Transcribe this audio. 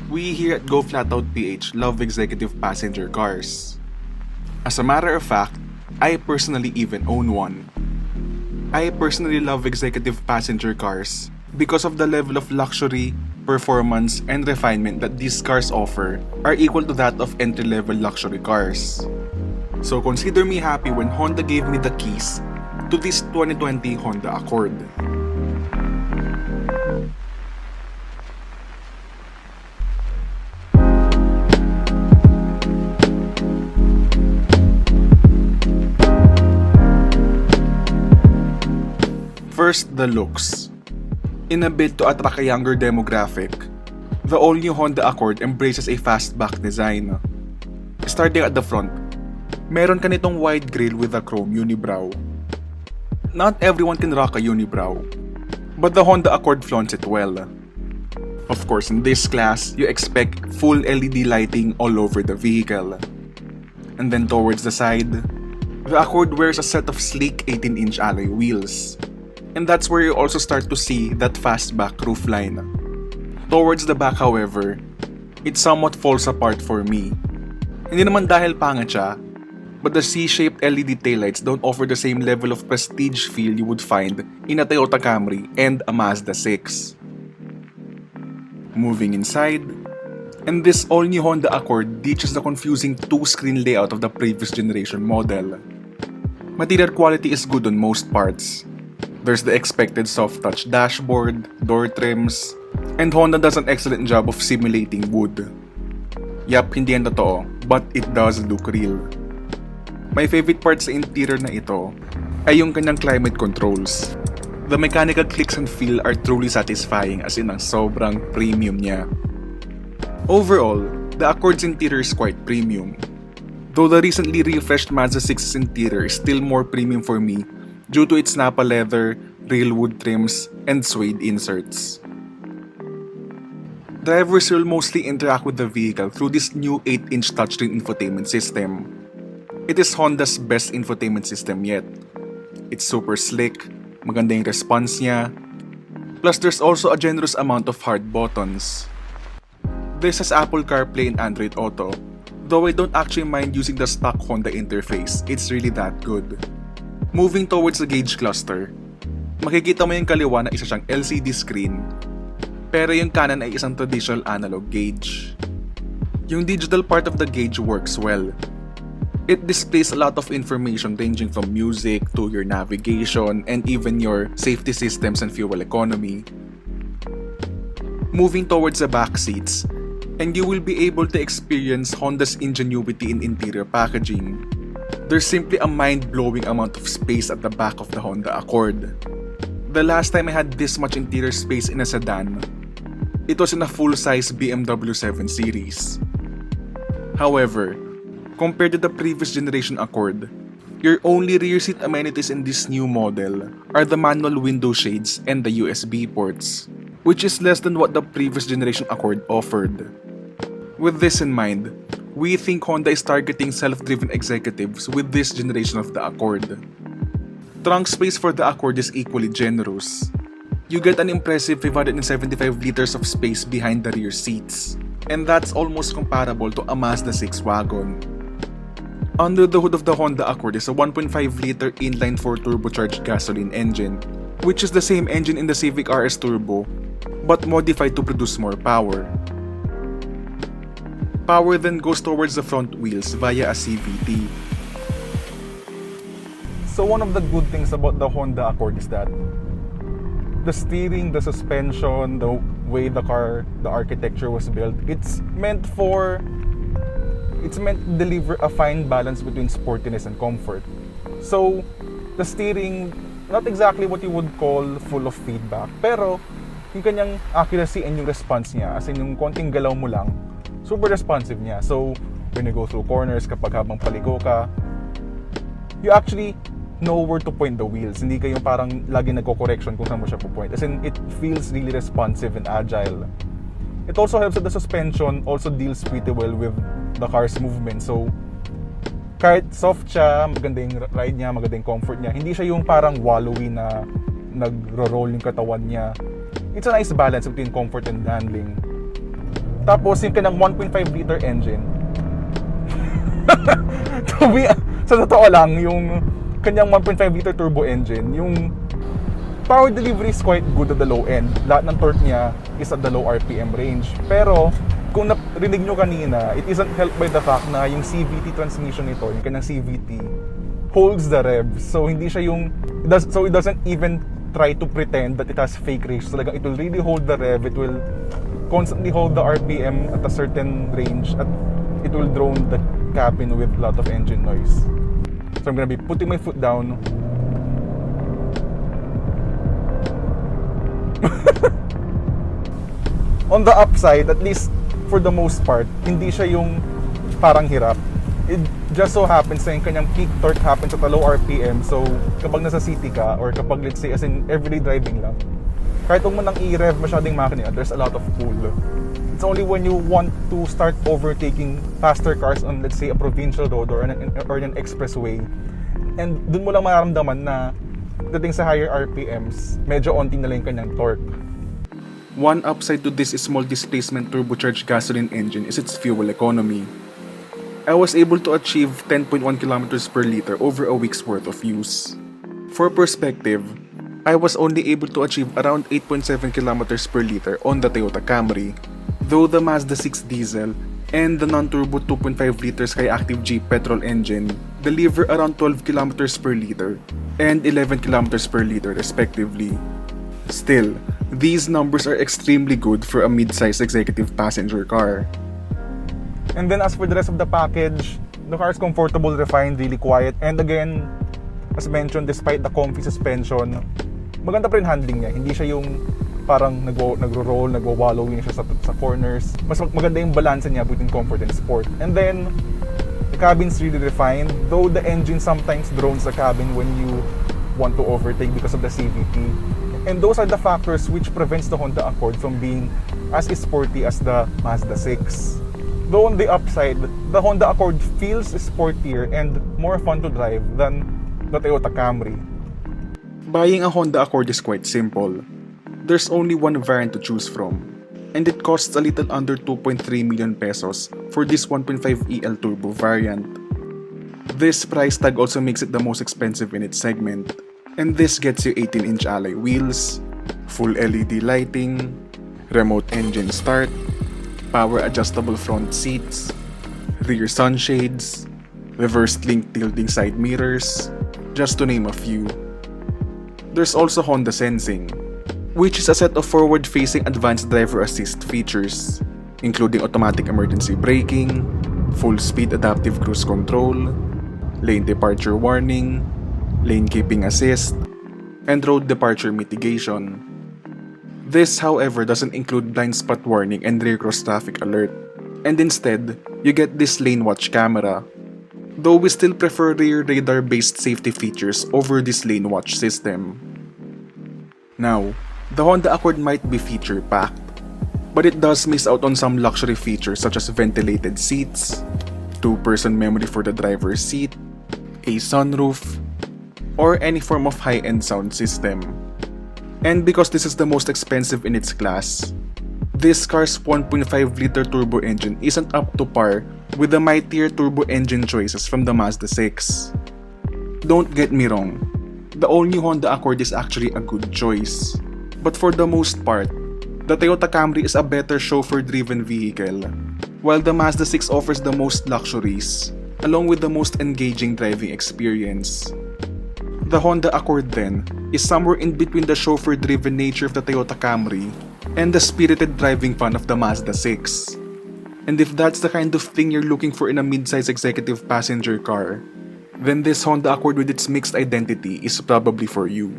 We here at Go Flatout PH love executive passenger cars. As a matter of fact, I personally even own one. I personally love executive passenger cars because of the level of luxury, performance, and refinement that these cars offer are equal to that of entry-level luxury cars. So consider me happy when Honda gave me the keys to this 2020 Honda Accord. First, the looks. In a bid to attract a younger demographic, the all-new Honda Accord embraces a fastback design. Starting at the front, meron ka nitong wide grille with a chrome unibrow. Not everyone can rock a unibrow, but the Honda Accord flaunts it well. Of course, in this class, you expect full LED lighting all over the vehicle. And then towards the side, the Accord wears a set of sleek 18-inch alloy wheels. And that's where you also start to see that fastback roofline. Towards the back, however, it somewhat falls apart for me. Hindi naman dahil pangit siya, but the C-shaped LED taillights don't offer the same level of prestige feel you would find in a Toyota Camry and a Mazda 6. Moving inside, and this all-new Honda Accord ditches the confusing two-screen layout of the previous generation model. Material quality is good on most parts. There's the expected soft-touch dashboard, door trims, and Honda does an excellent job of simulating wood. Yup, hindi yan totoo, but it does look real. My favorite part sa interior na ito ay yung kanyang climate controls. The mechanical clicks and feel are truly satisfying, as in ang sobrang premium niya. Overall, the Accord's interior is quite premium. Though the recently refreshed Mazda 6's interior is still more premium for me due to its Napa leather, real wood trims, and suede inserts. Drivers will mostly interact with the vehicle through this new 8-inch touchscreen infotainment system. It is Honda's best infotainment system yet. It's super slick, maganda yung response niya, plus there's also a generous amount of hard buttons. This has Apple CarPlay and Android Auto, though I don't actually mind using the stock Honda interface, it's really that good. Moving towards the gauge cluster, makikita mo yung kaliwa na isa siyang LCD screen, pero yung kanan ay isang traditional analog gauge. Yung digital part of the gauge works well. It displays a lot of information ranging from music to your navigation and even your safety systems and fuel economy. Moving towards the back seats, and you will be able to experience Honda's ingenuity in interior packaging. There's simply a mind-blowing amount of space at the back of the Honda Accord. The last time I had this much interior space in a sedan, it was in a full-size BMW 7 Series. However, compared to the previous generation Accord, your only rear seat amenities in this new model are the manual window shades and the USB ports, which is less than what the previous generation Accord offered. With this in mind, we think Honda is targeting self-driven executives with this generation of the Accord. Trunk space for the Accord is equally generous. You get an impressive 575 liters of space behind the rear seats, and that's almost comparable to a Mazda 6 wagon. Under the hood of the Honda Accord is a 1.5-liter inline-4 turbocharged gasoline engine, which is the same engine in the Civic RS Turbo, but modified to produce more power. Power then goes towards the front wheels via a CVT. So one of the good things about the Honda Accord is that the steering, the suspension, the way the architecture was built, it's meant to deliver a fine balance between sportiness and comfort. So the steering, not exactly what you would call full of feedback, pero yung kanyang accuracy and yung response niya, as in yung konting galaw mo lang, super responsive niya. So, when you go through corners, kapag habang paligo ka, you actually know where to point the wheels. Hindi kayo parang lagi nagko-correction kung saan mo siya po-point. As in, it feels really responsive and agile. It also helps that the suspension also deals pretty well with the car's movement. So, kahit soft siya, maganda yung ride niya, maganda yung comfort niya, hindi siya yung parang wallowy na nagro-roll yung katawan niya. It's a nice balance between comfort and handling. Tapos yung kanyang 1.5 liter engine. Sa totoo lang, yung kanyang 1.5 liter turbo engine, yung power delivery is quite good at the low end. Lahat ng torque niya is at the low RPM range. Pero kung narinig nyo kanina, it isn't helped by the fact na yung CVT transmission nito, yung kanyang CVT, holds the rev. So hindi siya yung, it doesn't even try to pretend that it has fake range. So talagang it will really hold the rev. It will constantly hold the RPM at a certain range, at it will drone the cabin with a lot of engine noise. So I'm gonna be putting my foot down. On the upside, at least for the most part, hindi siya yung parang hirap. It just so happens na yung kanyang peak torque happens at a low RPM. So kapag nasa city ka, or kapag let's say as in everyday driving lang, kahit huwag mo nang i-rev masyadong makina, there's a lot of pull. It's only when you want to start overtaking faster cars on, let's say, a provincial road or an expressway, and dun mo lang mararamdaman na dating sa higher RPMs, medyo onting na lang yung kanyang torque. One upside to this small displacement turbocharged gasoline engine is its fuel economy. I was able to achieve 10.1 kilometers per liter over a week's worth of use. For perspective, I was only able to achieve around 8.7 kilometers per liter on the Toyota Camry, though the Mazda 6 diesel and the non-turbo 2.5 liters Skyactiv G petrol engine deliver around 12 kilometers per liter and 11 kilometers per liter respectively. Still, these numbers are extremely good for a mid-size executive passenger car. And then as for the rest of the package, the car is comfortable, refined, really quiet, and again, as mentioned, despite the comfy suspension, maganda pa rin handling niya. Hindi siya yung parang nagro-roll, nagwo-wallowing siya sa corners. Mas maganda yung balance niya between comfort and sport. And then, the cabin's really refined, though the engine sometimes drones the cabin when you want to overtake because of the CVT. And those are the factors which prevents the Honda Accord from being as sporty as the Mazda 6. Though on the upside, the Honda Accord feels sportier and more fun to drive than the Toyota Camry. Buying a Honda Accord is quite simple. There's only one variant to choose from, and it costs a little under 2.3 million pesos for this 1.5 EL Turbo variant. This price tag also makes it the most expensive in its segment, and this gets you 18-inch alloy wheels, full LED lighting, remote engine start, power adjustable front seats, rear sunshades, reverse link tilting side mirrors, just to name a few. There's also Honda Sensing, which is a set of forward-facing advanced driver assist features, including automatic emergency braking, full-speed adaptive cruise control, lane departure warning, lane keeping assist, and road departure mitigation. This, however, doesn't include blind spot warning and rear cross traffic alert, and instead, you get this lane watch camera, though we still prefer rear radar-based safety features over this lane watch system. Now, the Honda Accord might be feature-packed, but it does miss out on some luxury features such as ventilated seats, two-person memory for the driver's seat, a sunroof, or any form of high-end sound system. And because this is the most expensive in its class, this car's 1.5-liter turbo engine isn't up to par with the mightier turbo engine choices from the Mazda 6. Don't get me wrong, the all-new Honda Accord is actually a good choice. But for the most part, the Toyota Camry is a better chauffeur-driven vehicle, while the Mazda 6 offers the most luxuries, along with the most engaging driving experience. The Honda Accord then is somewhere in between the chauffeur-driven nature of the Toyota Camry and the spirited driving fun of the Mazda 6. And if that's the kind of thing you're looking for in a mid-size executive passenger car, then this Honda Accord with its mixed identity is probably for you.